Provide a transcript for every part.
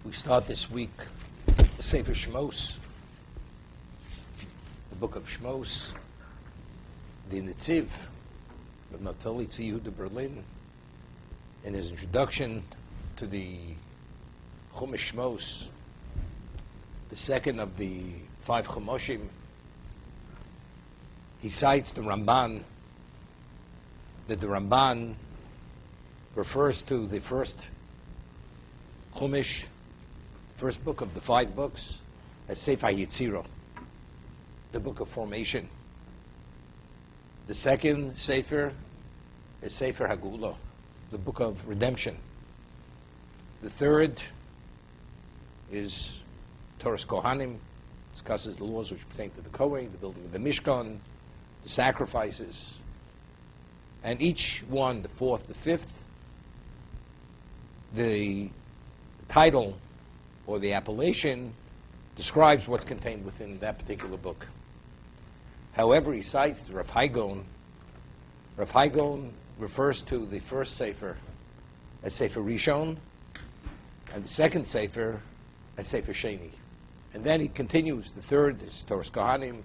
We start this week the Sefer Shemos, the book of Shemos, the Netziv, of Natali Yehuda Berlin, in his introduction to the Chumash Shemos, the second of the 5 Chumoshim. He cites the Ramban, that the Ramban refers to the first Chumash, first book of the 5 books, as Sefer Yetzirah, the book of formation. The second Sefer is Sefer Hagula, the book of redemption. The third is Torah's Kohanim, discusses the laws which pertain to the Kohen, the building of the Mishkan, the sacrifices, and each one, the fourth, the fifth, the title or the appellation describes what's contained within that particular book. However, he cites Rav Haigon. Rav Haigon refers to the first Sefer as Sefer Rishon, and the second Sefer as Sefer Sheni. And then he continues, the third is Torah's Kohanim,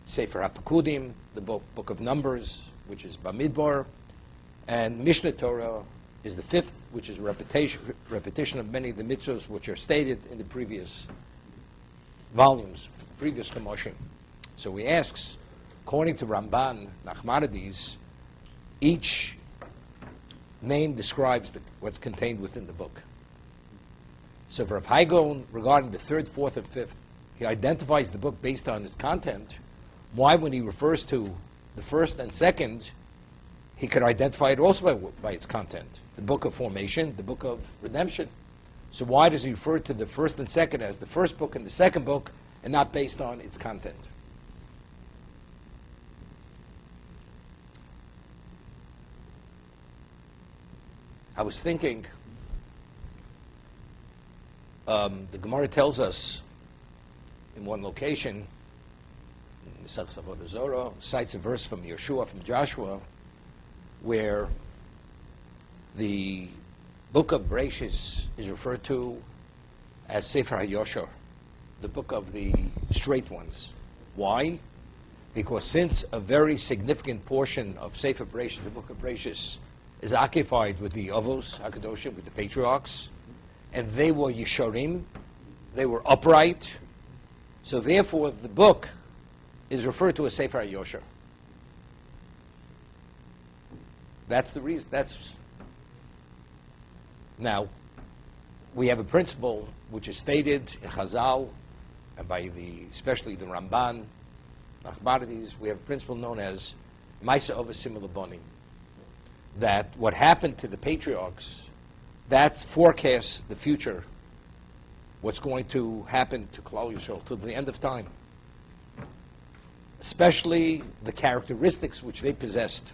Sefer HaPekudim, the book of Numbers, which is Bamidbar, and Mishnah Torah is the fifth, which is repetition of many of the mitzvahs which are stated in the previous volumes, previous Chumoshim. So he asks, according to Ramban, Nachmanides, each name describes what's contained within the book. So for Rav Haigon, regarding the third, fourth, and fifth, he identifies the book based on its content. Why, when he refers to the first and second, he could identify it also by its content? The book of formation, the book of redemption. So why does he refer to the first and second as the first book and the second book, and not based on its content? I was thinking, the Gemara tells us in one location, Mesach Avodah Zorah, cites a verse from Yeshua, from Joshua, where the book of Bereshis is referred to as Sefer HaYoshar, the book of the straight ones. Why? Because since a very significant portion of Sefer Bereshis, the book of Bereshis, is occupied with the Avos HaKadoshim, with the patriarchs, and they were Yesharim, they were upright, so therefore the book is referred to as Sefer HaYoshar. That's the reason. Now, we have a principle which is stated in Chazal, and by especially the Ramban, Nachmanides, we have a principle known as Maisa Ovasim Labonim, that what happened to the patriarchs, that forecasts the future, what's going to happen to Klal Yisrael till the end of time, especially the characteristics which they possessed.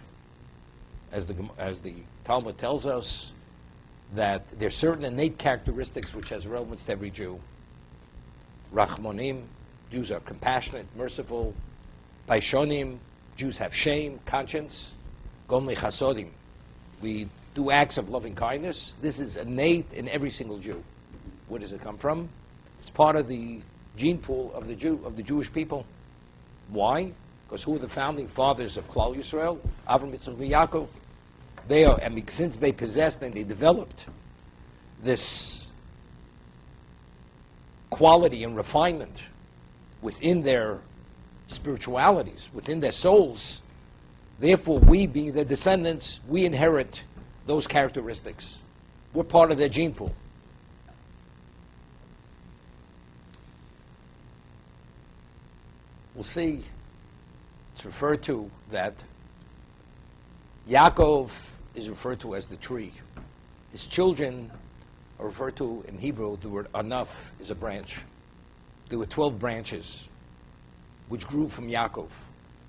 As the Talmud tells us, that there are certain innate characteristics which has relevance to every Jew. Rachmonim, Jews are compassionate, merciful. Paishonim, Jews have shame, conscience. Gomli chasodim, we do acts of loving kindness. This is innate in every single Jew. Where does it come from? It's part of the gene pool of the Jewish people. Why? Because who are the founding fathers of Klal Yisrael? Avram, Yitzchak, and Yaakov. They are, and since they possessed and they developed this quality and refinement within their spiritualities, within their souls, therefore we, being their descendants, we inherit those characteristics. We're part of their gene pool. We'll see, it's referred to that Yaakov is referred to as the tree. His children are referred to in Hebrew, the word anaf is a branch. There were 12 branches which grew from Yaakov.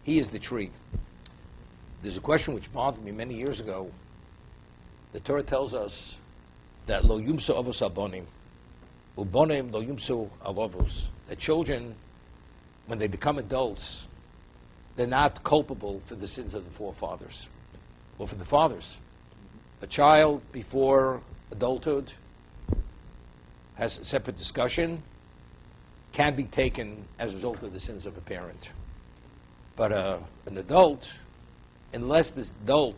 He is the tree. There's a question which bothered me many years ago. The Torah tells us that lo yumsu avos abonim, ubonim lo yumsu avos. That children, when they become adults, they're not culpable for the sins of the forefathers. Or for the fathers. A child before adulthood has a separate discussion, can be taken as a result of the sins of a parent. But an adult, unless this adult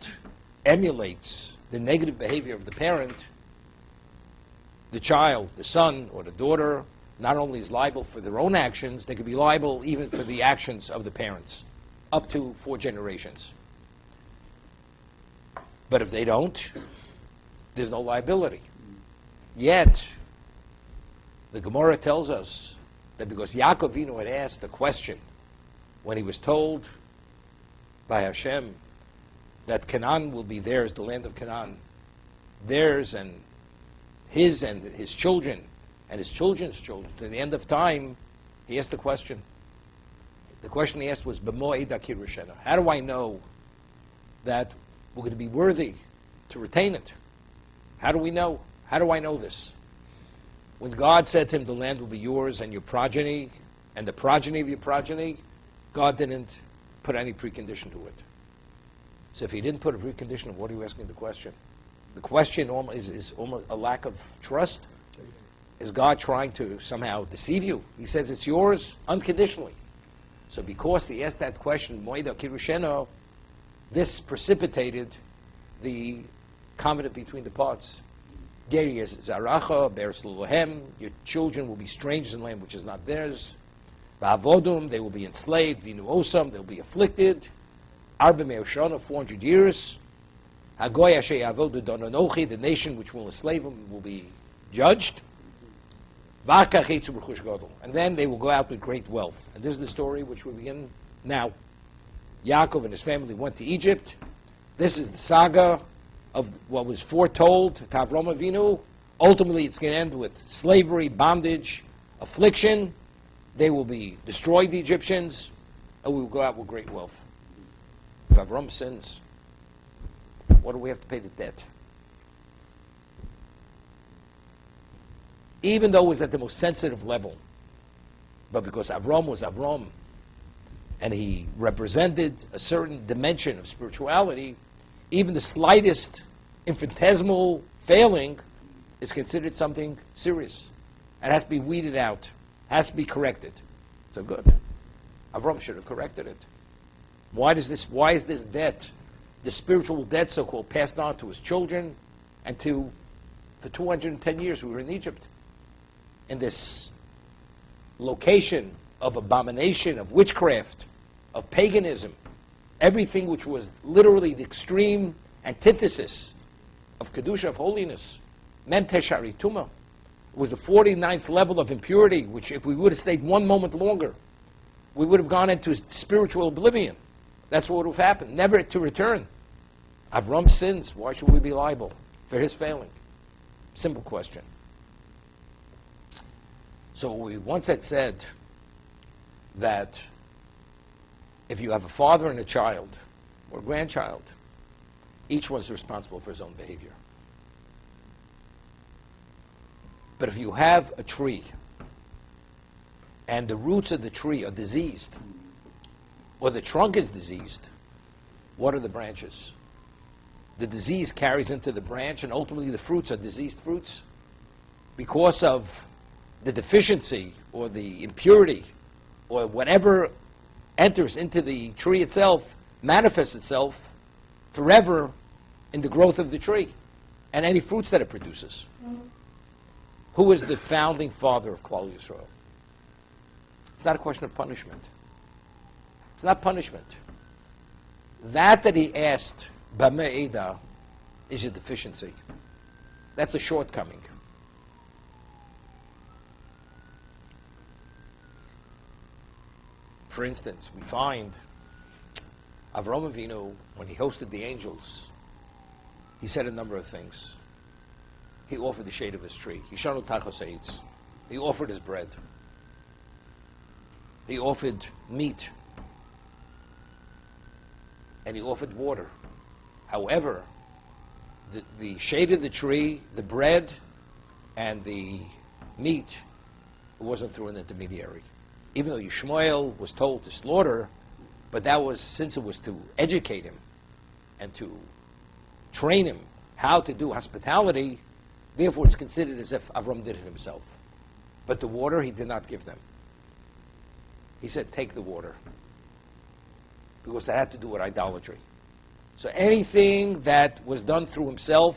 emulates the negative behavior of the parent, the child, the son or the daughter, not only is liable for their own actions, they could be liable even for the actions of the parents, up to 4 generations. But if they don't, there's no liability. Yet, the Gemara tells us that because Yaakov Avinu had asked a question when he was told by Hashem that Canaan will be theirs, the land of Canaan, theirs and his children and his children's children. To the end of time, he asked a question. The question he asked was, B'mo'ed akirushena. How do I know that we're going to be worthy to retain it? How do we know? How do I know this? When God said to him, the land will be yours and your progeny and the progeny of your progeny, God didn't put any precondition to it. So if he didn't put a precondition, what are you asking the question? The question is almost a lack of trust. Is God trying to somehow deceive you? He says it's yours unconditionally. So because he asked that question, Moida Kirusheno, this precipitated the covenant between the parts. Geri Zaracha, Beres Lohem, your children will be strangers in land which is not theirs. Va'avodum, they will be enslaved. Vinu Osam, they will be afflicted. Arba Me'oshana, 400 years. Hagoy Asher Yavodu Dononochi, the nation which will enslave them will be judged. And then they will go out with great wealth. And this is the story which we begin now. Yaakov and his family went to Egypt. This is the saga of what was foretold to Avram Avinu. Ultimately, it's going to end with slavery, bondage, affliction. They will be destroyed, the Egyptians, and we will go out with great wealth. If Avram sins, what do we have to pay the debt? Even though it was at the most sensitive level, but because Avram was Avram, and he represented a certain dimension of spirituality, even the slightest infinitesimal failing is considered something serious. It has to be weeded out, has to be corrected. So good. Avram should have corrected it. Why is this debt, the spiritual debt so-called, passed on to his children and for 210 years we were in Egypt? In this location of abomination, of witchcraft, of paganism, everything which was literally the extreme antithesis of Kedusha, of holiness, Mem Teshari Tuma, was the 49th level of impurity, which if we would have stayed one moment longer, we would have gone into spiritual oblivion. That's what would have happened, never to return. Avram sins, why should we be liable for his failing? Simple question. So we once had said that if you have a father and a child, or a grandchild, each one's responsible for his own behavior. But if you have a tree, and the roots of the tree are diseased, or the trunk is diseased, what are the branches? The disease carries into the branch, and ultimately the fruits are diseased fruits because of the deficiency or the impurity or whatever enters into the tree itself manifests itself forever in the growth of the tree and any fruits that it produces. Who is the founding father of Klal Yisrael? It's not a question of punishment. It's not punishment. That he asked, B'me'eda, is a deficiency. That's a shortcoming. For instance, we find Avraham Avinu, when he hosted the angels, he said a number of things. He offered the shade of his tree. Hishanu tachos eitz. He offered his bread. He offered meat. And he offered water. However, the shade of the tree, the bread, and the meat, it wasn't through an intermediary. Even though Yishmael was told to slaughter, but that was, since it was to educate him and to train him how to do hospitality, Therefore, it's considered as if Avram did it himself. But the water he did not give them. He said, take the water. Because that had to do with idolatry. So anything that was done through himself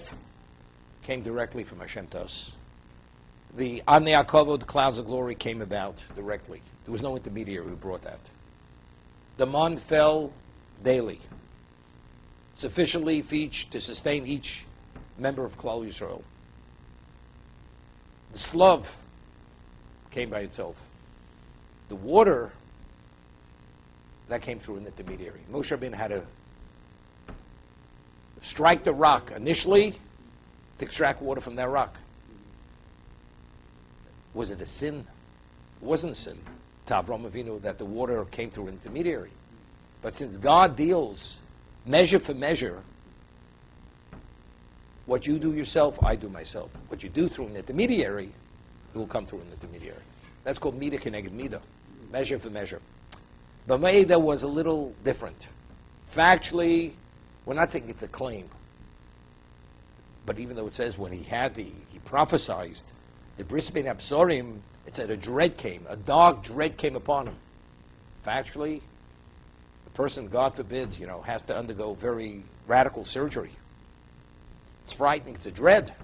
came directly from Hashem to us. The Anei HaKavod, clouds of glory, came about directly. There was no intermediary who brought that. The man fell daily, sufficiently to sustain each member of Klal Yisrael. The slav came by itself. The water, that came through an intermediary. Moshe Rabbeinu had to strike the rock initially to extract water from that rock. Was it a sin? It wasn't a sin to Avraham Avinu that the water came through an intermediary. But since God deals measure for measure, what you do yourself, I do myself. What you do through an intermediary, it will come through an intermediary. That's called midah keneged midah, measure for measure. But Maida was a little different. Factually, we're not saying it's a claim. But even though it says when he prophesied, the bris bein absorim, it said a dread came, a dark dread came upon him. Factually, the person, God forbid, has to undergo very radical surgery. It's frightening, it's a dread.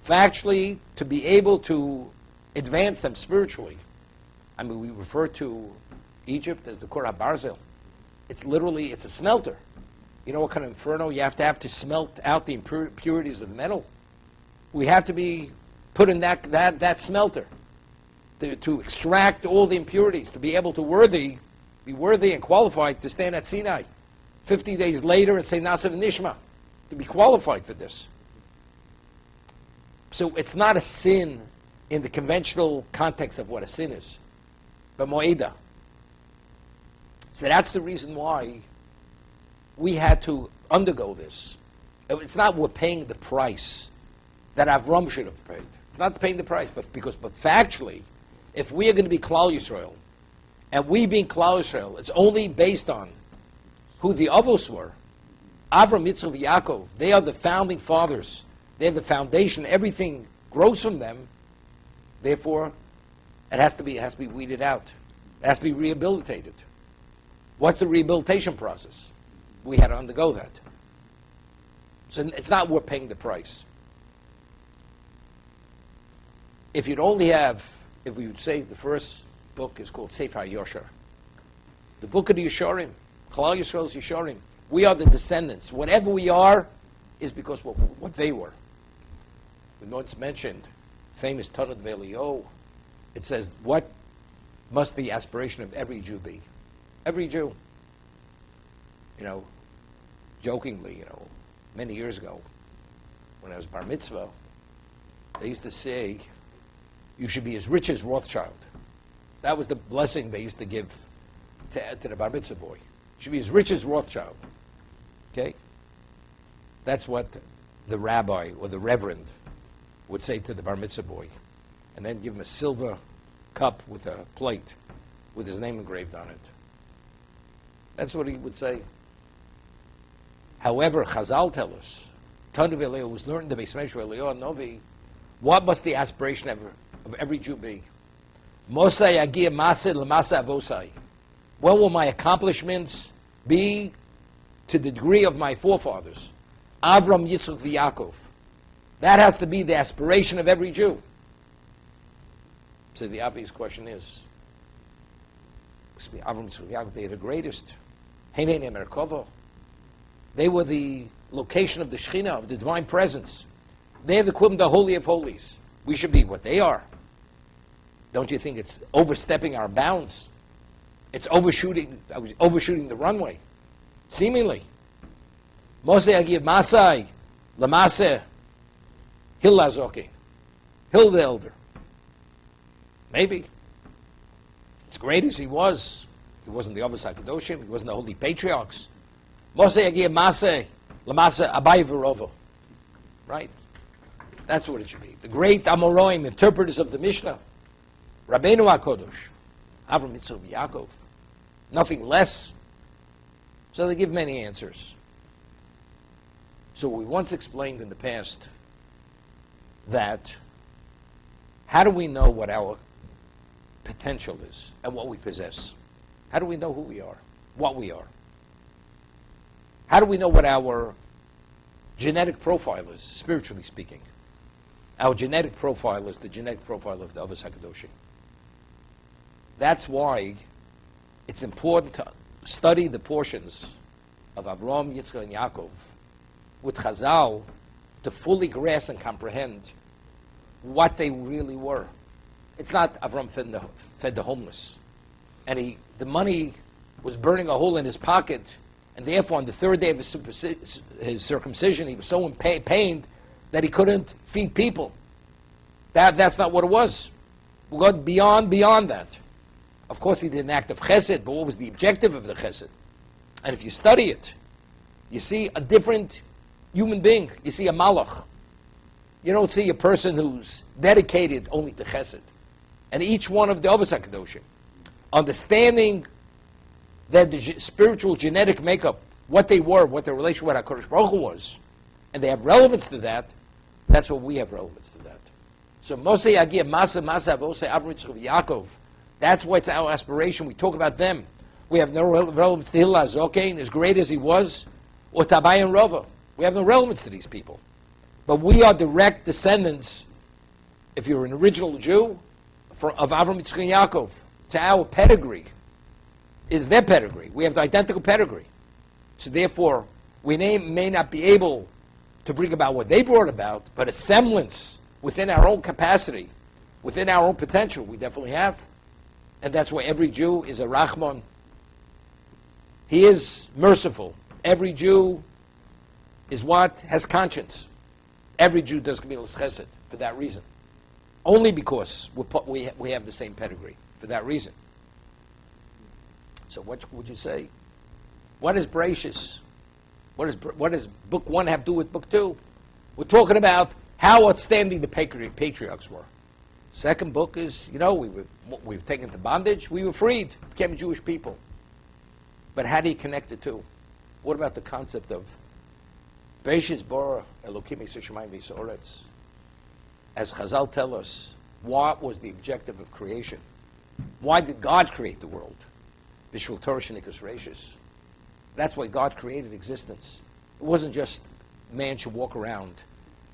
Factually, to be able to advance them spiritually. I mean, we refer to Egypt as the Kor HaBarzel. It's a smelter. You know what kind of inferno you have to smelt out the impurities of the metal? We have to be put in that smelter to extract all the impurities, to be able to be worthy and qualified to stand at Sinai 50 days later and say Nasav Nishma, to be qualified for this. So it's not a sin in the conventional context of what a sin is, but Moeda. So that's the reason why we had to undergo this. It's not we're paying the price that Avram should have paid. It's not paying the price, but factually, if we are going to be Klal Yisrael, and we being Klal Yisrael, it's only based on who the Avos were. Avram, Yitzchak, Yaakov, they are the founding fathers. They're the foundation. Everything grows from them. Therefore, it has to be weeded out. It has to be rehabilitated. What's the rehabilitation process? We had to undergo that. So it's not we're paying the price. If we would say the first book is called Sefer HaYosher, the book of the Yesharim, Klal Yisrael's Yesharim. We are the descendants. Whatever we are is because what they were. We once mentioned famous Tanud Ve'Eliyahu. It says, what must the aspiration of every Jew be? Every Jew. Jokingly, many years ago, when I was bar mitzvah, they used to say, you should be as rich as Rothschild. That was the blessing they used to give to the bar mitzvah boy. You should be as rich as Rothschild. Okay? That's what the rabbi or the reverend would say to the bar mitzvah boy. And then give him a silver cup with a plate with his name engraved on it. That's what he would say. However, Chazal tell us, Tanud Ve'Eliyahu was learned the Beis Medrash Eliyahu Novi, what must the aspiration of every Jew be? Mosai Agia Maseh L'Masa Avosai. When will my accomplishments be to the degree of my forefathers? Avram, Yitzchak, Yaakov. That has to be the aspiration of every Jew. So the obvious question is, Avram, Yitzchak, Yaakov, they are the greatest. Heinei Merkava. They were the location of the Shekhinah, of the divine presence. They're the equivalent of the Holy of Holies. We should be what they are. Don't you think it's overstepping our bounds? It's overshooting the runway, seemingly. Moshe Agiv Masai, Lamaseh, Hil Lazoki, Hil the elder. Maybe. As great as he wasn't the Avos HaKadoshim, he wasn't the holy patriarchs. Moshe Agiv Maseh, Lamaseh Abai V'Rovo. Right? That's what it should be. The great Amoroim, interpreters of the Mishnah, Rabbeinu HaKodosh, Avram, Yitzchak, Yaakov. Nothing less. So they give many answers. So we once explained in the past that how do we know what our potential is and what we possess? How do we know who we are, what we are? How do we know what our genetic profile is, spiritually speaking? Our genetic profile is the genetic profile of the Avos HaKadoshim. That's why it's important to study the portions of Avraham, Yitzchak, and Yaakov with Chazal to fully grasp and comprehend what they really were. It's not Avraham fed the homeless, and the money was burning a hole in his pocket, and therefore on the third day of his circumcision he was so pained that he couldn't feed people. That's not what it was. We got beyond that. Of course he did an act of chesed, but what was the objective of the chesed? And if you study it, you see a different human being. You see a malach. You don't see a person who's dedicated only to chesed. And each one of the Avos HaKadoshim, understanding that the spiritual genetic makeup, what they were, what their relationship with HaKadosh Baruch Hu was, and they have relevance to that, that's what we have relevance to that. So Moshe Yagia, Masa, Avose, Avraham, Yitzchak, Yaakov, that's what's our aspiration. We talk about them. We have no relevance to Hillel HaZokein, as great as he was, or Tabai and Rava. We have no relevance to these people. But we are direct descendants, if you're an original Jew, of Avraham, Yitzchak, and Yaakov. To our pedigree is their pedigree. We have the identical pedigree. So therefore, we may not be able to bring about what they brought about, but a semblance within our own capacity, within our own potential, we definitely have. And that's why every Jew is a Rachman. He is merciful. Every Jew is what? Has conscience. Every Jew does Gemilas Chesed for that reason. Only because we have the same pedigree, for that reason. So what would you say? What is Bereshis? What does Book 1 have to do with Book 2? We're talking about how outstanding the patriarchs were. Second book is, we were taken to bondage, we were freed, became a Jewish people. But how do you connect the two? What about the concept of Bereshis bara Elokim es hashamayim v'ha'aretz? As Chazal tell us, what was the objective of creation? Why did God create the world? B'shul Torah shenikas reishis. That's why God created existence. It wasn't just man should walk around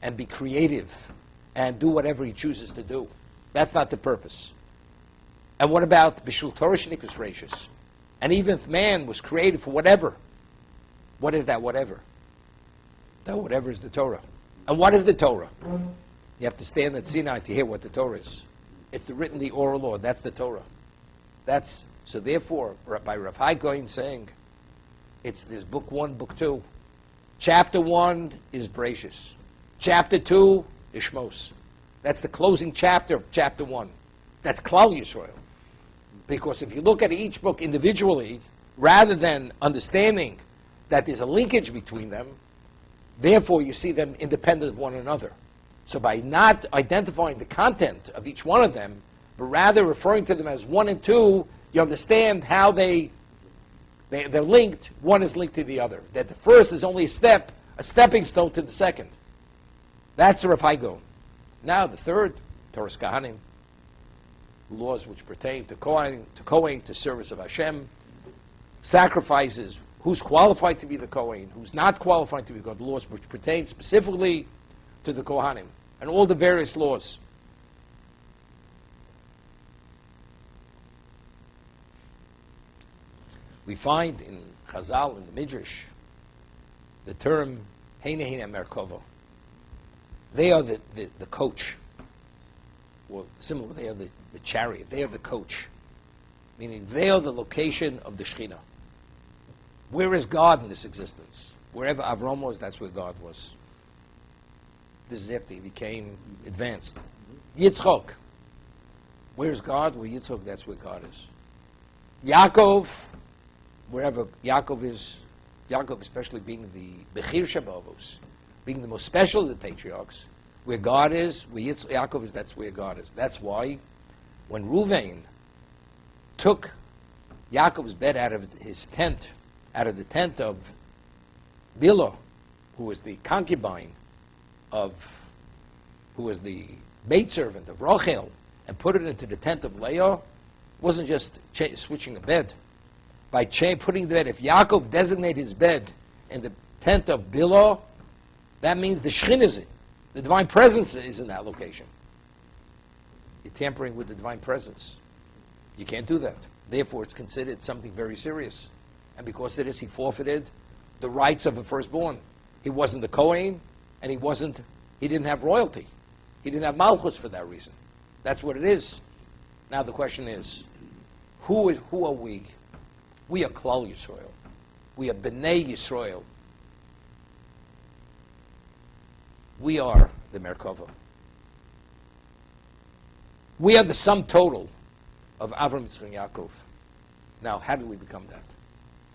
and be creative and do whatever he chooses to do. That's not the purpose. And what about B'shul Torah shenikas reishis? And even if man was created for whatever, what is that whatever? That whatever is the Torah. And what is the Torah? You have to stand at Sinai to hear what the Torah is. It's the written, the oral law. That's the Torah. So therefore, by Rav Hai Goyen saying, there's Book 1, Book 2. Chapter 1 is Bereshis. Chapter 2 is Shemos. That's the closing chapter of Chapter 1. That's Klal Yisrael. Because if you look at each book individually, rather than understanding that there's a linkage between them, therefore you see them independent of one another. So by not identifying the content of each one of them, but rather referring to them as 1 and 2, you understand how they're linked. One is linked to the other. That the first is only a stepping stone to the second. That's the Rav Hai Goyen. Now the third, Torah's Kahanim, laws which pertain to Kohen, to service of Hashem, sacrifices, who's qualified to be the Kohen, who's not qualified to be the Kohen, laws which pertain specifically to the Kohanim, and all the various laws. We find in Chazal, in the Midrash, the term Heine Heine Merkava. They are the coach. Or similar, they are the chariot. They are the coach. Meaning they are the location of the Shekhinah. Where is God in this existence? Wherever Avram was, that's where God was. This is after he became advanced. Yitzchok. Where's God? Where Yitzchok, that's where God is. Yaakov, wherever Yaakov is, Yaakov especially being the Bechir Shabavos, being the most special of the patriarchs, where God is, where Yaakov is, that's where God is. That's why when Ruvain took Yaakov's bed out of his tent, out of the tent of Bilhah, who was the concubine of who was the maidservant of Rachel, and put it into the tent of Leah, wasn't just switching a bed. By putting the bed, if Yaakov designated his bed in the tent of Bilhah, that means the Shechinah is in. The divine presence is in that location. You're tampering with the divine presence. You can't do that. Therefore, it's considered something very serious. And because of this, he forfeited the rights of a firstborn. He wasn't the Kohen, and he didn't have royalty. He didn't have Malchus for that reason. That's what it is. Now the question is, who are we? We are Klal Yisrael. We are B'nai Yisrael. We are the Merkava. We are the sum total of Avram, Yitzchak, and Yaakov. Now, how did we become that?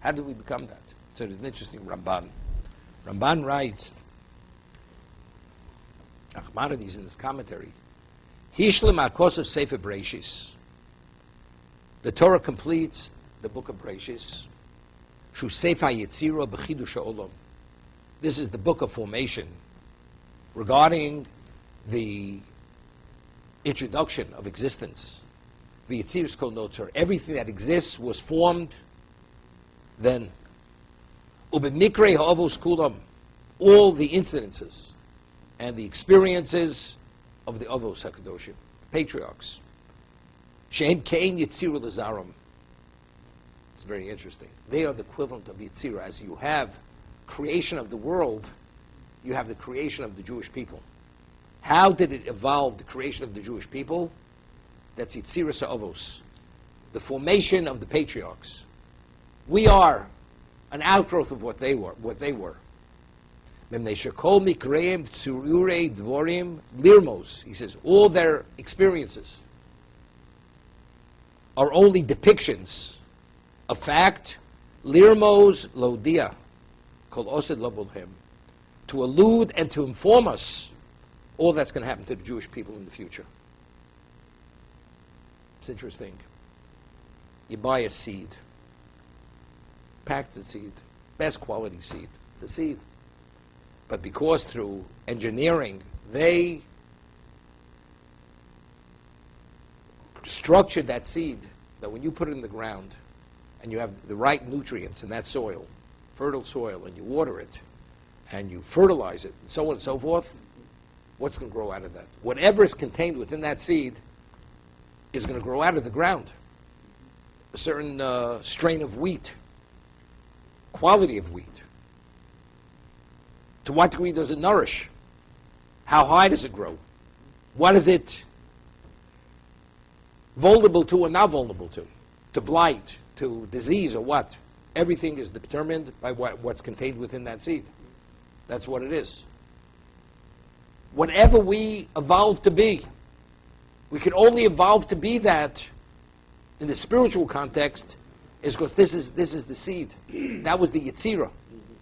How did we become that? So there's an interesting Ramban. Ramban writes, Achmanides in his commentary, Hishlim HaKosov Sefer Bereishis. The Torah completes the book of Bereishis. Shu Sefer Yetzira B'chidush HaOlam. This is the book of formation regarding the introduction of existence. The Yetziras Kol Notzer. Everything that exists was formed then. Ubemikre Ha'avos Kulam. All the incidences and the experiences of the Avos HaKadoshim, patriarchs. She'en Kein Yetzira Lazarim. It's very interesting. They are the equivalent of Yetzira. As you have creation of the world, you have the creation of the Jewish people. How did it evolve, the creation of the Jewish people? That's Yetzira Sa'avos, the formation of the patriarchs. We are an outgrowth of what they were. He says, all their experiences are only depictions of fact. Lirmos lodia, kol osed lobulhem, to allude and to inform us all that's going to happen to the Jewish people in the future. It's interesting. You buy a seed, packed seed, best quality seed. It's a seed. But because through engineering, they structured that seed that when you put it in the ground and you have the right nutrients in that soil, fertile soil, and you water it and you fertilize it and so on and so forth, what's going to grow out of that? Whatever is contained within that seed is going to grow out of the ground. A certain strain of wheat, quality of wheat. To what degree does it nourish? How high does it grow? What is it vulnerable to or not vulnerable to? To blight, to disease, or what? Everything is determined by what's contained within that seed. That's what it is. Whatever we evolve to be, we can only evolve to be that in the spiritual context is because this is the seed. That was the Yetzirah.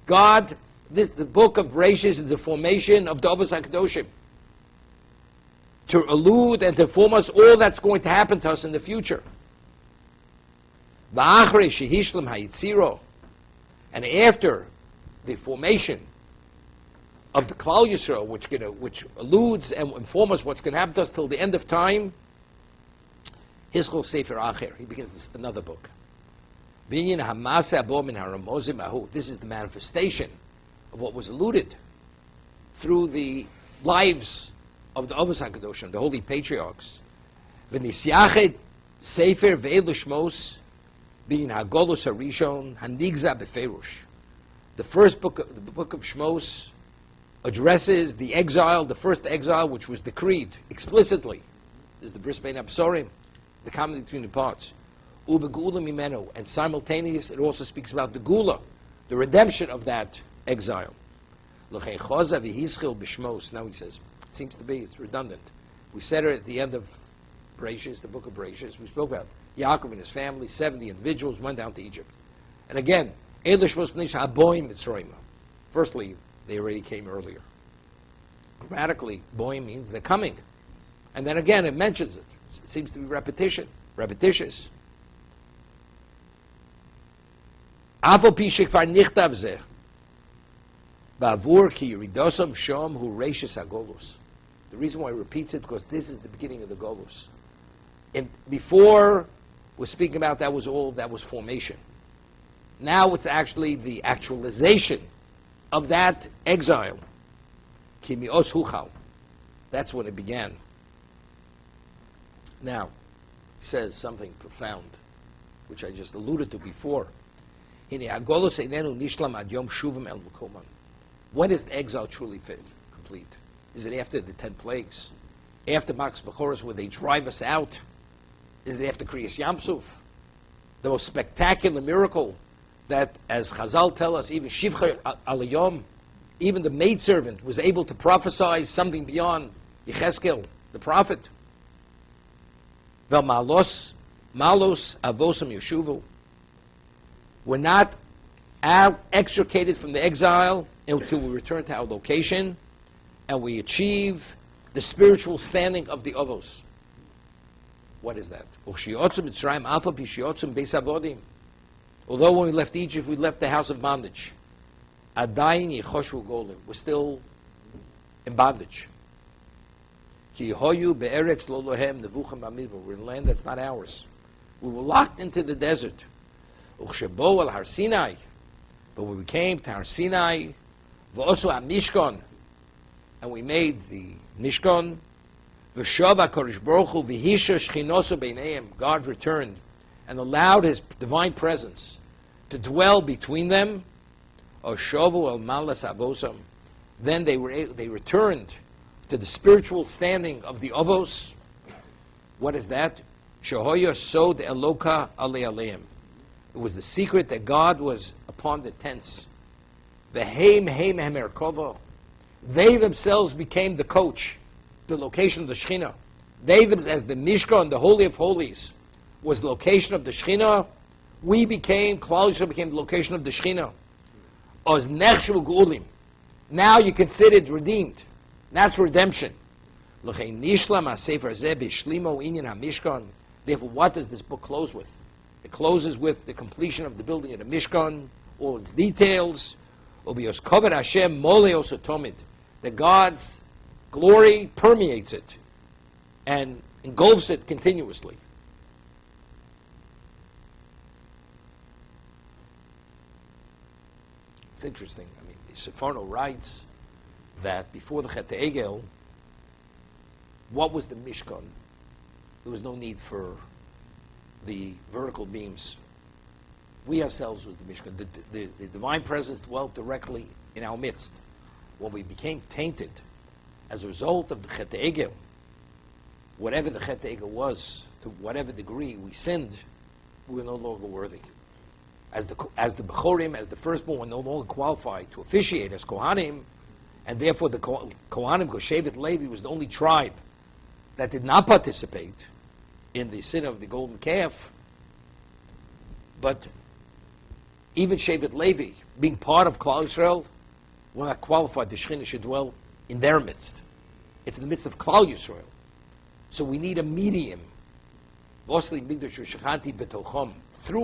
God, the book of Bereishis is the formation of the Avos HaKadoshim, to allude and to inform us all that's going to happen to us in the future. And after the formation of the Klal Yisrael, which alludes and informs us what's going to happen to us till the end of time, Hischol Sefer Acher, he begins another book. This is the manifestation of what was alluded through the lives of the Avos HaKadoshim, the holy patriarchs. V'nisyachet Sefer ve'elu Shemos bin Hagolus Harishon Hanigza Beferush. The first book, the book of Shemos, addresses the exile, the first exile, which was decreed explicitly. This is the Bris Bein Absorim, the common between the parts. Ubegula Mimeno, and simultaneous, it also speaks about the Gula, the redemption of that exile. Now he says, it seems to be, it's redundant. We said it at the end of Bereishis, the book of Bereishis. We spoke about Yaakov and his family, 70 individuals, went down to Egypt. And again, firstly, they already came earlier. Grammatically, boim means they're coming. And then again, it mentions it. It seems to be repetitious. The reason why he repeats it, because this is the beginning of the Golus. And before we're speaking about that was formation. Now it's actually the actualization of that exile. Kimios huchal. That's when it began. Now, he says something profound, which I just alluded to before. When is the exile truly complete? Is it after the 10 plagues? After Max Bechoros, where they drive us out? Is it after Kriyas Yamsuf? The most spectacular miracle that, as Chazal tell us, even Shivcha Alayom, even the maidservant was able to prophesy something beyond Yecheskel, the prophet. Vel malos avosam yeshuvu. We're not extricated from the exile until we return to our location and we achieve the spiritual standing of the Avos. What is that? Although when we left Egypt, we left the house of bondage. We're still in bondage. We're in a land that's not ours. We were locked into the desert. But when we came to Har Sinai, and we made the Mishkan, God returned and allowed His divine presence to dwell between them. Then they returned to the spiritual standing of the Avos. What is that? It was the secret that God was upon the tents. They themselves became the coach, the location of the Shekhinah. They, as the Mishkan, the Holy of Holies, was the location of the Shekhinah. Klal Yisrael became the location of the Shekhinah. Now you consider it redeemed. That's redemption. Therefore, what does this book close with? It closes with the completion of the building of the Mishkan, all its details. That God's glory permeates it and engulfs it continuously. It's interesting. I mean, Sefarno writes that before the Chet Egel, what was the Mishkan? There was no need for the vertical beams. We ourselves was the Mishkan. The divine presence dwelt directly in our midst. When we became tainted as a result of the Chet Egel, whatever the Chet Egel was, to whatever degree we sinned, we were no longer worthy. As the Bechorim, as the firstborn, were no longer qualified to officiate as Kohanim, and therefore the Kohanim, Shevet Levi, was the only tribe that did not participate in the sin of the golden calf. But even Shevet Levi, being part of Klal Yisrael, were not qualified. The Shekhinah should dwell in their midst. It's in the midst of Klal Yisrael. So we need a medium. Through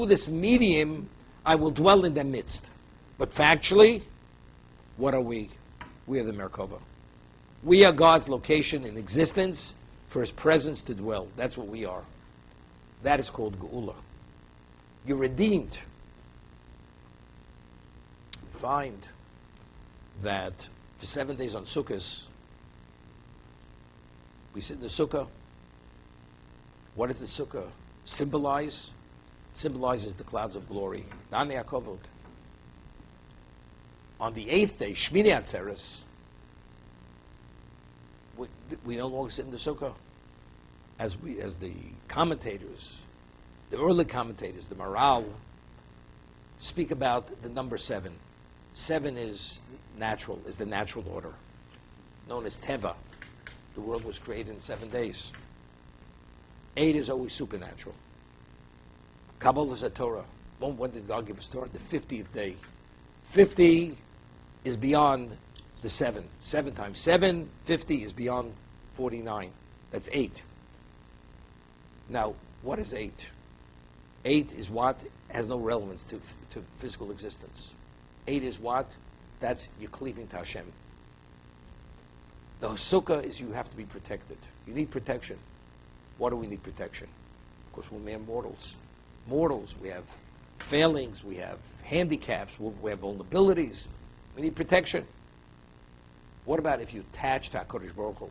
this medium, I will dwell in their midst. But factually, what are we? We are the Merkava. We are God's location in existence for His presence to dwell. That's what we are. That is called Geula. You're redeemed. Find that for 7 days on Sukkot, we sit in the Sukkah. What does the Sukkah symbolize? It symbolizes the clouds of glory. On the 8th day, Shmini Atzeres, we no longer sit in the Sukkah. As the commentators, the early commentators, the Maral, speak about the number 7. 7 is natural, is the natural order, known as Teva. The world was created in 7 days. 8 is always supernatural. Kabbalah is a Torah. When did God give us Torah? The 50th day. 50 is beyond the 7. 7 times 7, 50 is beyond 49. That's 8. Now, what is 8? 8 is what has no relevance to physical existence. 8 is what? That's you're cleaving to Hashem. The sukkah is you have to be protected. You need protection. Why do we need protection? Because we're mere mortals. Mortals, we have failings, we have handicaps, we have vulnerabilities. We need protection. What about if you attach to HaKadosh Baruch Hu?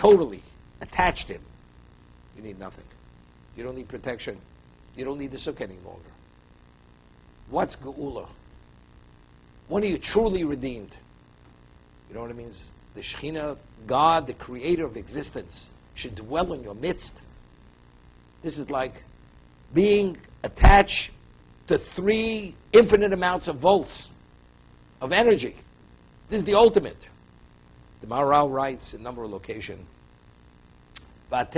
Totally attached him. You need nothing. You don't need protection. You don't need the sukkah any longer. What's Geula? When are you truly redeemed? You know what it means? The Shekhinah, God, the creator of existence, should dwell in your midst. This is like being attached to 3 infinite amounts of volts of energy. This is the ultimate. The Maharal writes in a number of locations, if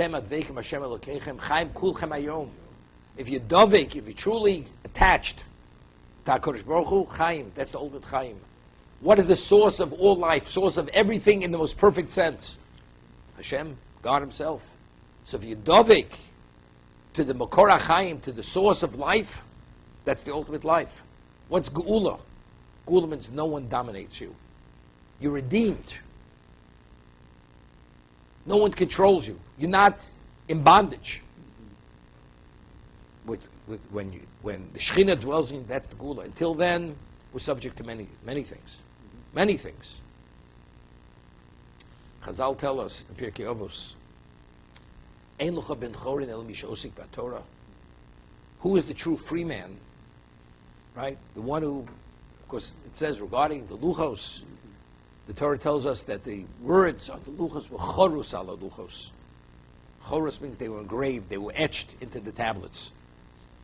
you're dovek, if you're truly attached to HaKadosh Baruch Hu, Chaim, that's the ultimate Chaim. What is the source of all life, source of everything in the most perfect sense? Hashem, God Himself. So if you're dovek to the Makor HaChaim, to the source of life, that's the ultimate life. What's Geula? Geula means no one dominates you. You're redeemed. No one controls you. You're not in bondage. When the Shekhinah dwells in you, that's the Geula. Until then, we're subject to many things. Many things. Chazal tell us in Pirkei Avos, Ein lucha ben chorin el mish osik b'Torah. Who is the true free man? Right? The one who, of course, it says regarding the luchos, the Torah tells us that the words of the luchos were chorus ala luchos. Chorus means they were engraved, they were etched into the tablets.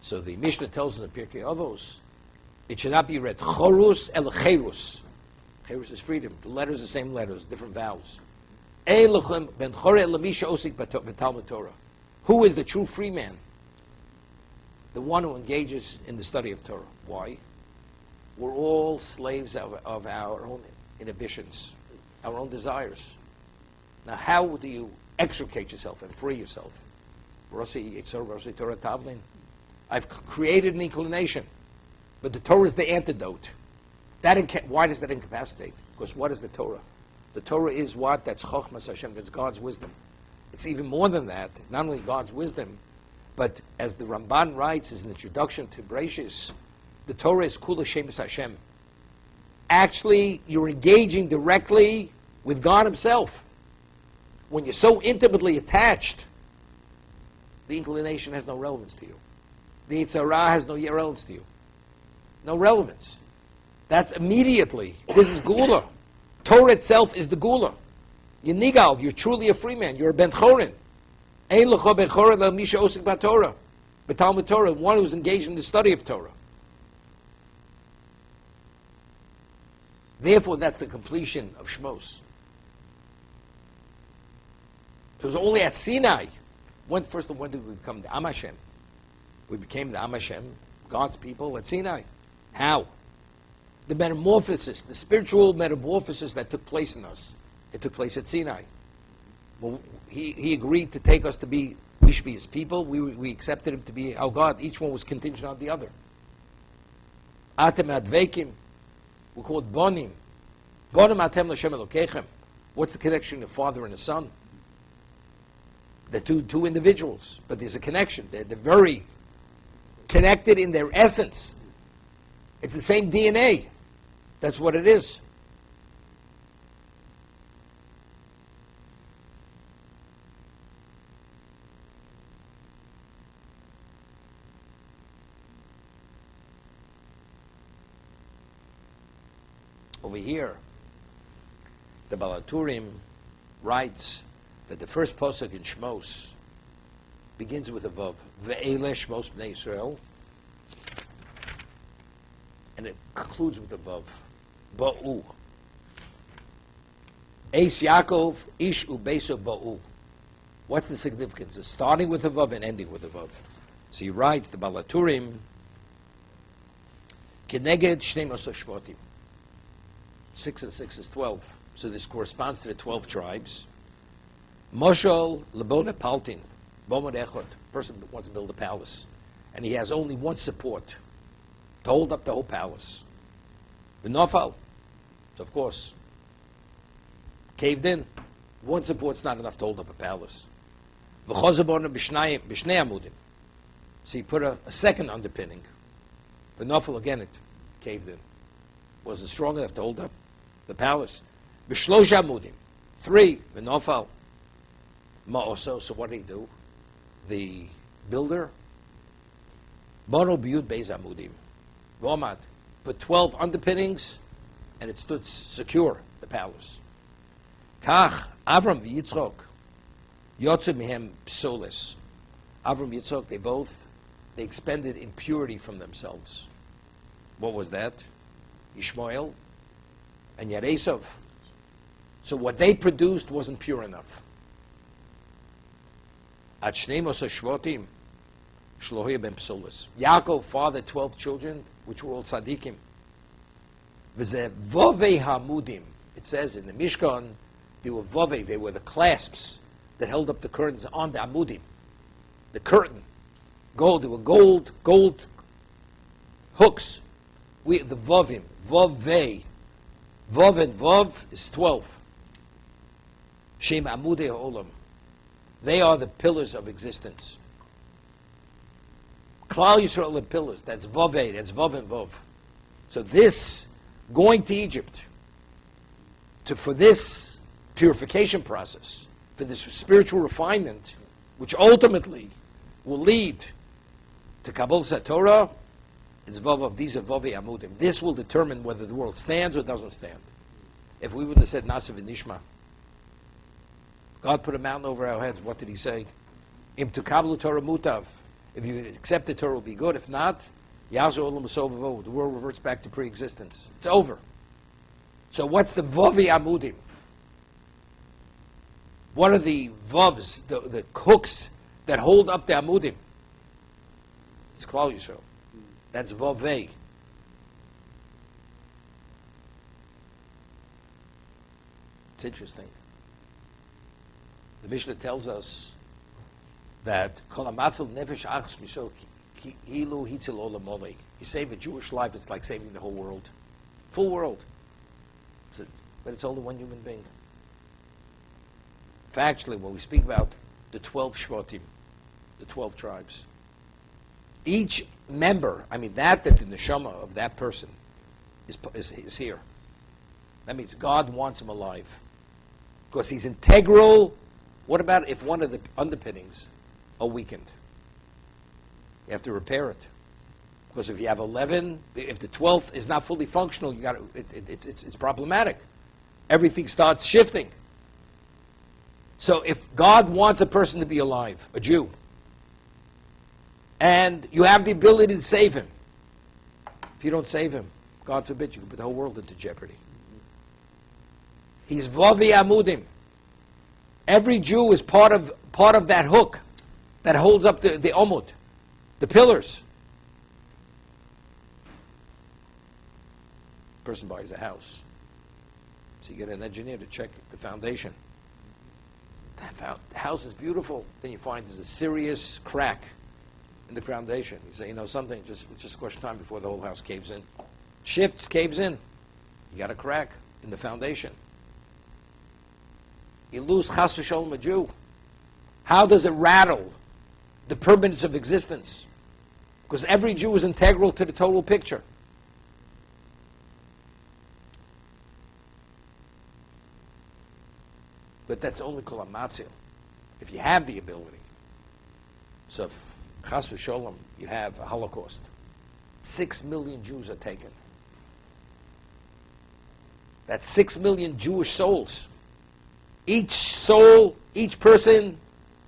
So the Mishnah tells us in Pirkei Avos, it should not be read chorus el cherus. Cherus is freedom. The letters are the same letters, different vowels. Who is the true free man? The one who engages in the study of Torah. Why? We're all slaves of our own inhibitions, our own desires. Now, how do you extricate yourself and free yourself? I've created an inclination, but the Torah is the antidote. Why does that incapacitate? Because what is the Torah? The Torah is what? That's Chochmas Hashem, that's God's wisdom. It's even more than that, not only God's wisdom, but as the Ramban writes as an introduction to Bereshis, the Torah is Kula Shemus Hashem. Actually, you're engaging directly with God Himself. When you're so intimately attached, the inclination has no relevance to you. The Yetzer Hara has no relevance to you. No relevance. That's immediately. This is Geula. Torah itself is the Geula. You're nigal. You're truly a free man. You're a ben chorin. Ein lecha ben chorin el misha osik b'Torah. B'talmud Torah, one who's engaged in the study of Torah. Therefore, that's the completion of Shemos. So it was only at Sinai. When did we become the Am Hashem? We became the Am Hashem, God's people, at Sinai. How? The metamorphosis, the spiritual metamorphosis that took place in us. It took place at Sinai. Well, he agreed to take us to be, we should be His people. We accepted Him to be our God. Each one was contingent on the other. Atem advekim. We call it bonim. Bonim atem l'Shem Elokechem. What's the connection of Father and the Son? They're two individuals, but there's a connection. They're very connected in their essence. It's the same DNA. That's what it is. Over here, the Balaturim writes that the first pasuk in Shemos begins with a vav, Ve'ele Shemos Bnei Yisrael, and it concludes with a vav, Ba'u. Eis Yaakov, Ish Ubeso Ba'u. What's the significance? It's starting with a vav and ending with a vav. So he writes, the Balaturim, Keneged Shnei Masor Shvotim. 6 and 6 is 12. So this corresponds to the 12 tribes. Moshel Lebone Paltin, Bomod Echot, person that wants to build a palace. And he has only one support, to hold up the whole palace. The Nofal, so of course, caved in. One support's not enough to hold up a palace. V'chozabona b'shnei amudim. So he put a second underpinning. The nafel, again, it caved in. Wasn't strong enough to hold up the palace. B'shlosh amudim. 3, the nafel. Ma'oso, so what did he do? The builder, Bono b'yud beis amudim. V'omad, put 12 underpinnings, and it stood secure, the palace. Kach, Avram v'Yitzchok, yotze mihem psolis. Avram and Yitzchok, they expended impurity from themselves. What was that? Ishmael and yet Esav. So what they produced wasn't pure enough. At Shemos Shvotim, Shlohia ben Psolis. Yaakov fathered 12 children, which were all tzaddikim. V'zeh vovei hamudim. It says in the Mishkan, they were vovei, they were the clasps that held up the curtains on the amudim. The curtain. Gold, they were gold hooks. The vovim, vovei. Vov and vov is 12. Shem amudei ha'olam. They are the pillars of existence. Klal Yisrael are pillars. That's vovei, that's vov and vov. So this, going to Egypt, for this purification process, for this spiritual refinement, which ultimately will lead to Kabbalah Torah, it's vav. These are vovei amudim. This will determine whether the world stands or doesn't stand. If we would have said Nasa v'nishma, God put a mountain over our heads, what did he say? Im tukablu Torah mutav. If you accept the Torah, it will be good. If not, yazu olam sovavu. The world reverts back to pre-existence. It's over. So what's the vovei amudim? What are the vovs, the hooks that hold up the amudim? It's Klal Yisrael. That's vovei. It's interesting. The Mishnah tells us that kol hamatzil nefesh achas misho hilu hitzil olam molei. You save a Jewish life, it's like saving the whole world, full world. But it's only one human being. Factually, when we speak about the 12 shvatim, the 12 tribes, each member, that the neshama of that person is here. That means God wants him alive because he's integral. What about if one of the underpinnings are weakened? You have to repair it. Because if you have 11, if the 12th is not fully functional, it's problematic. Everything starts shifting. So if God wants a person to be alive, a Jew, and you have the ability to save him, if you don't save him, God forbid, you can put the whole world into jeopardy. He's vovei amudim. Every Jew is part of that hook that holds up the omud, the pillars. Person buys a house, so you get an engineer to check the foundation. The house is beautiful. Then you find there's a serious crack in the foundation. You say, something. It's just a question of time before the whole house caves in. Shifts, caves in. You got a crack in the foundation. You lose chas v'sholom a Jew. How does it rattle the permanence of existence? Because every Jew is integral to the total picture. But that's only kol hamatzil, if you have the ability. So if chas v'sholom, you have a Holocaust, 6 million Jews are taken. That's 6 million Jewish souls. Each soul, each person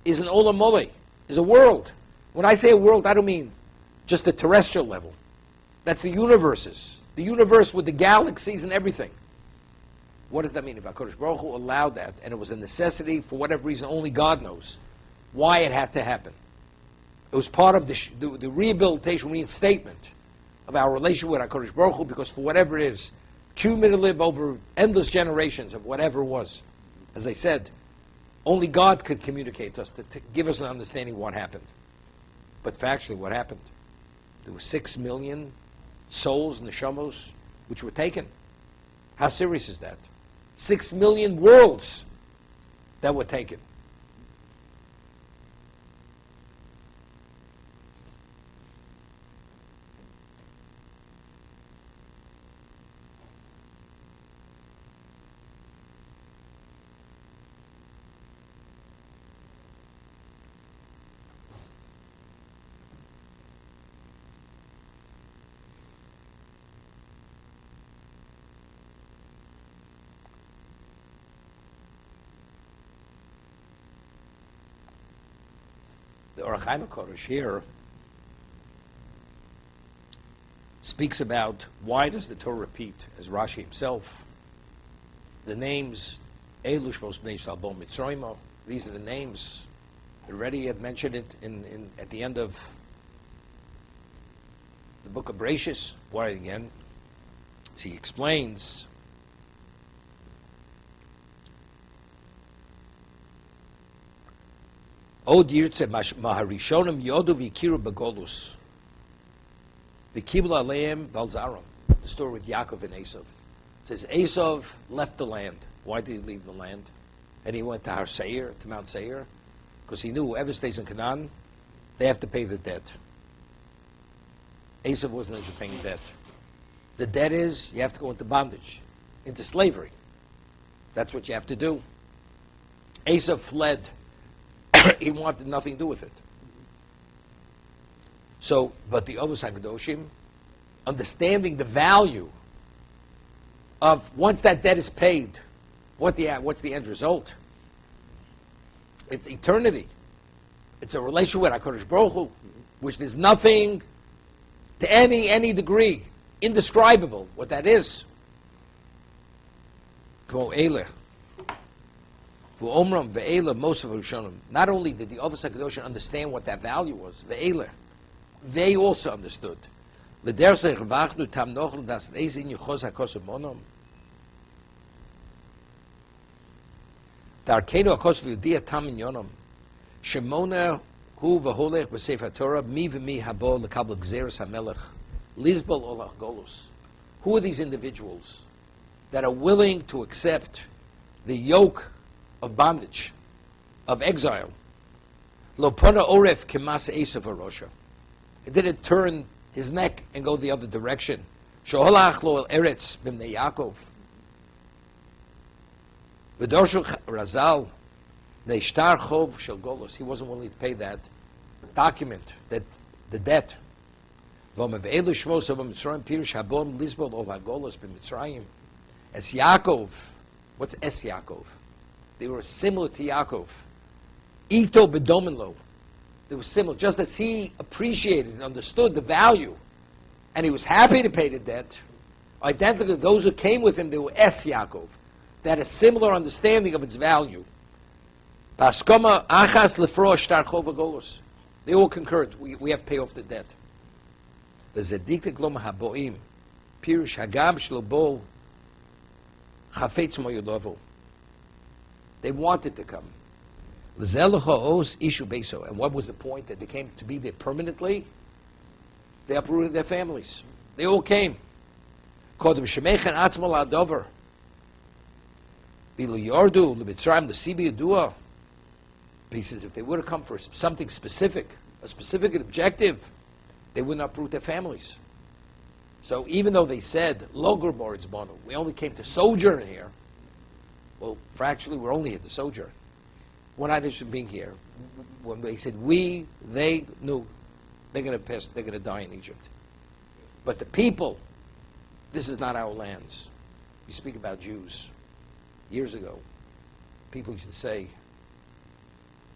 is an olam molei, is a world. When I say a world, I don't mean just the terrestrial level. That's the universes. The universe with the galaxies and everything. What does that mean? If HaKadosh Baruch Hu allowed that, and it was a necessity, for whatever reason, only God knows why it had to happen. It was part of the rehabilitation, reinstatement of our relationship with HaKadosh Baruch Hu, because for whatever it is, cumulative over endless generations of whatever it was. As I said, only God could communicate to us, to give us an understanding of what happened. But factually, what happened? There were 6 million souls, neshamos, which were taken. How serious is that? 6 million worlds that were taken. The Orach Chaim HaKodesh here speaks about why does the Torah repeat, as Rashi himself, the names Elu Shmos Bnei Yisrael Bo Mitzrayim. These are the names. Already had mentioned it at the end of the book of Bereshis. Why again? So he explains. Od yirtze maharishonim yodu v'yikiru begolus v'kibul aleim valzaram. The story with Yaakov and Esav. It says Esav left the land. Why did he leave the land? And he went to Har Seir, to Mount Seir, because he knew whoever stays in Canaan, they have to pay the debt. Esav wasn't into paying debt. The debt is you have to go into bondage, into slavery. That's what you have to do. Esav fled. He wanted nothing to do with it. So, but the Ovos HaKadoshim, understanding the value of once that debt is paid, what's the end result? It's eternity. It's a relationship with HaKadosh Baruch Hu, which there's nothing to any degree indescribable what that is. Not only did the Ovos HaKadoshim understand what that value was, they also understood. Who are these individuals that are willing to accept the yoke of bondage, of exile? Lo pona oref kemasa Esav harosha. He didn't turn his neck and go the other direction. Shoholach lo el eretz b'mnei Yaakov. V'dorshu razal neishtar chov shel golos. He wasn't willing to pay that document, that the debt. V'omeve'elu shmos of Mitzrayim pirush habon lizbol ol hagolos b'Mitzrayim. Es Yaakov. What's Es Yaakov? They were similar to Yaakov. Ito bedomenlo. They were similar. Just as he appreciated and understood the value, and he was happy to pay the debt, identical to those who came with him, they were Es Yaakov. They had a similar understanding of its value. Paskoma achas lefro shtar chov hagolos. They all concurred. We have to pay off the debt. The zediktik lo mahaboim. Pirush hagam shlo bo chafetz mo yodovo. They wanted to come. And what was the point? That they came to be there permanently? They uprooted their families. They all came. He says if they would have come for something specific, a specific objective, they would not uproot their families. So even though they said, we only came to sojourn here, well, actually, we're only here to sojourn. We're not interested in being here. When they said they knew they're going to die in Egypt. But the people, this is not our lands. We speak about Jews. Years ago, people used to say,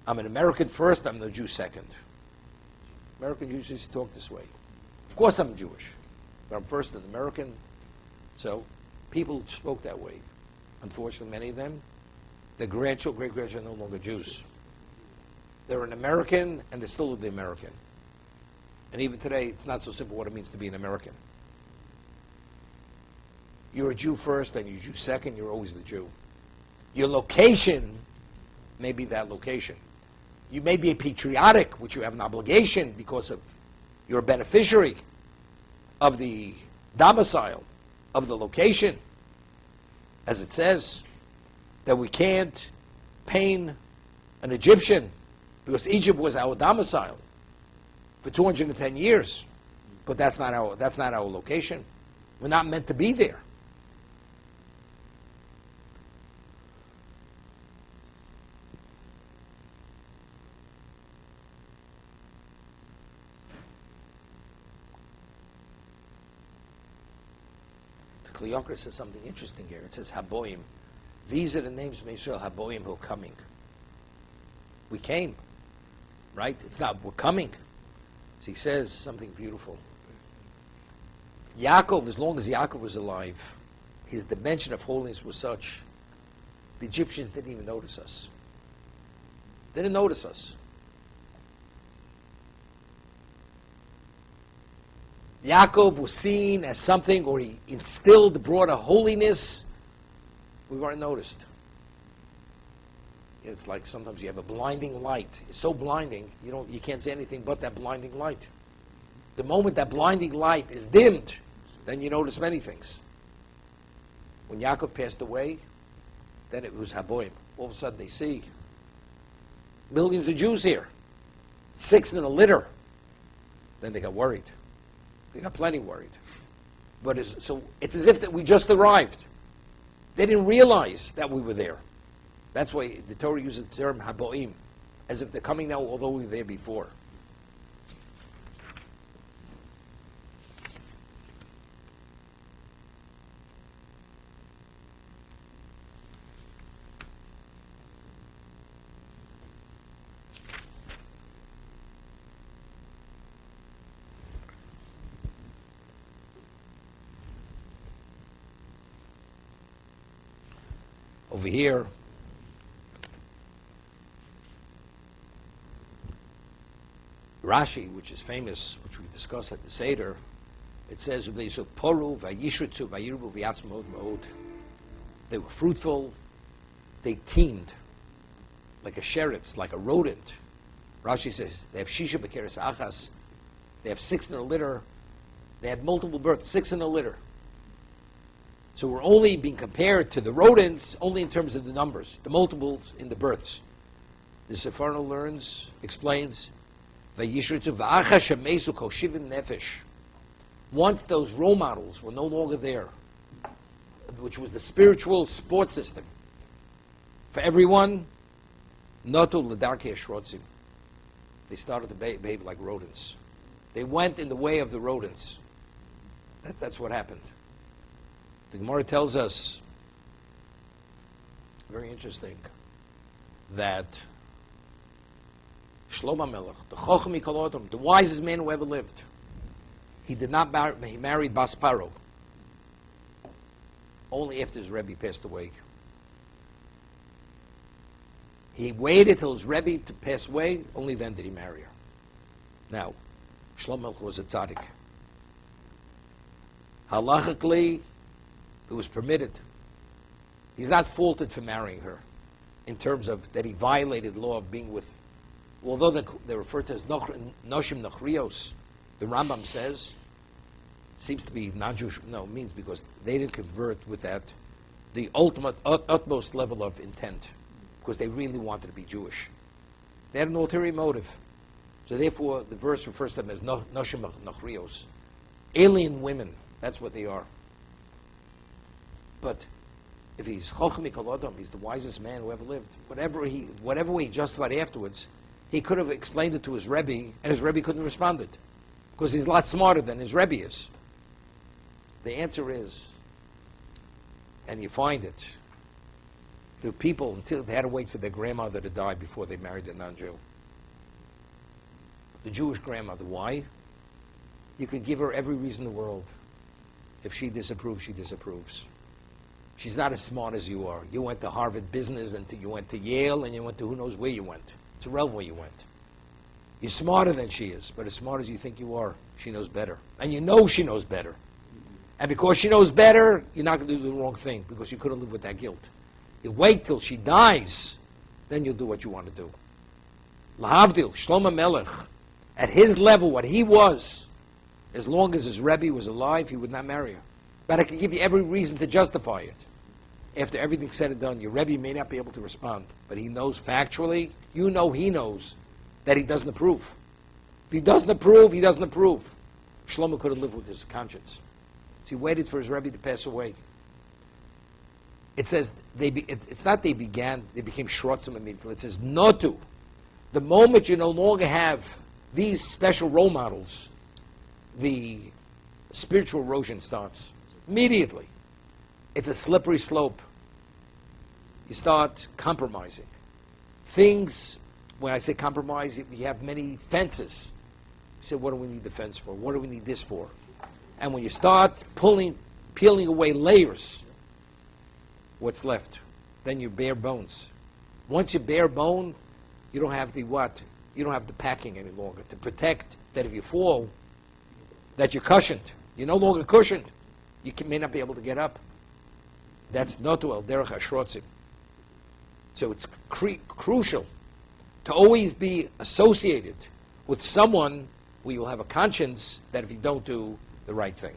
I'm an American first, I'm a Jew second. American Jews used to talk this way. Of course I'm Jewish, but I'm first an American. So people spoke that way. Unfortunately, many of them, their grandchildren, great-grandchildren are no longer Jews. They're an American, and they're still the American. And even today, it's not so simple what it means to be an American. You're a Jew first, then you're a Jew second, you're always the Jew. Your location may be that location. You may be patriotic, which you have an obligation because of you're a beneficiary of the domicile, of the location. As it says, that we can't pain an Egyptian because Egypt was our domicile for 210 years, but that's not our location. We're not meant to be there. The Kli Yakar says something interesting here. It says Haboim. These are the names of Israel, Haboim, who are coming. We came, right? It's not, we're coming. So he says something beautiful. Yaakov, as long as Yaakov was alive, his dimension of holiness was such, the Egyptians didn't even notice us. Didn't notice us. Yaakov was seen as something, or he instilled, brought a holiness, we weren't noticed. It's like sometimes you have a blinding light. It's so blinding, you can't see anything but that blinding light. The moment that blinding light is dimmed, then you notice many things. When Yaakov passed away, then it was Haboim. All of a sudden they see millions of Jews here, 6 in a litter. Then they got worried. They got plenty worried. But it's as if that we just arrived. They didn't realize that we were there. That's why the Torah uses the term Haboim, as if they're coming now, although we were there before. Over here, Rashi, which is famous, which we discussed at the Seder, it says they were fruitful, they teemed like a sheretz, like a rodent. Rashi says they have shisha b'keres achas, they have 6 in a litter, they had multiple births, 6 in a litter. So we're only being compared to the rodents only in terms of the numbers, the multiples in the births. The Sefarno explains, once those role models were no longer there, which was the spiritual support system for everyone, they started to behave like rodents. They went in the way of the rodents. That's what happened. The Gemara tells us, very interesting, that Shlomo Melech, the Chochem Mikol Adam, the wisest man who ever lived, he did not he married Bas Paro only after his Rebbe passed away. He waited till his Rebbe to pass away, only then did he marry her. Now, Shlomo Melech was a tzaddik. Halachically, it was permitted. He's not faulted for marrying her in terms of that he violated the law of being with, although they're referred to as Noshim Nochrios, the Rambam says, seems to be non-Jewish, no, it means because they didn't convert with that, the ultimate, utmost level of intent, because they really wanted to be Jewish. They had an ulterior motive. So therefore, the verse refers to them as Noshim Nochrios. Alien women, that's what they are. But if he's Chochem Mikol Adam, he's the wisest man who ever lived. Whatever way he justified afterwards, he could have explained it to his Rebbe, and his Rebbe couldn't have responded, because he's a lot smarter than his Rebbe is. The answer is, and you find it, the people, until they had to wait for their grandmother to die before they married a non-Jew. The Jewish grandmother, why? You could give her every reason in the world. If she disapproves, she disapproves. She's not as smart as you are. You went to Harvard Business, and you went to Yale, and you went to who knows where you went. It's irrelevant where you went. You're smarter than she is, but as smart as you think you are, she knows better. And you know she knows better. And because she knows better, you're not going to do the wrong thing, because you couldn't live with that guilt. You wait till she dies, then you'll do what you want to do. Lahavdil, Shlomo Melech, at his level, what he was, as long as his Rebbe was alive, he would not marry her. But I can give you every reason to justify it. after everything's said and done, your Rebbe may not be able to respond, but he knows factually, you know he knows that he doesn't approve. If he doesn't approve, he doesn't approve. Shlomo could have lived with his conscience. So he waited for his Rebbe to pass away. It says, it's not they became shrotzim immediately. It says, notu. The moment you no longer have these special role models, the spiritual erosion starts. Immediately. It's a slippery slope. You start compromising. Things, when I say compromise, you have many fences. You say, what do we need the fence for? What do we need this for? And when you start peeling away layers, what's left? Then you bare bones. Once you bare bone, you don't have the what? You don't have the packing any longer to protect that if you fall, that you're cushioned. You're no longer cushioned. You may not be able to get up. That's notu el derech hashrotzim. So it's crucial to always be associated with someone where you'll have a conscience that if you don't do the right thing.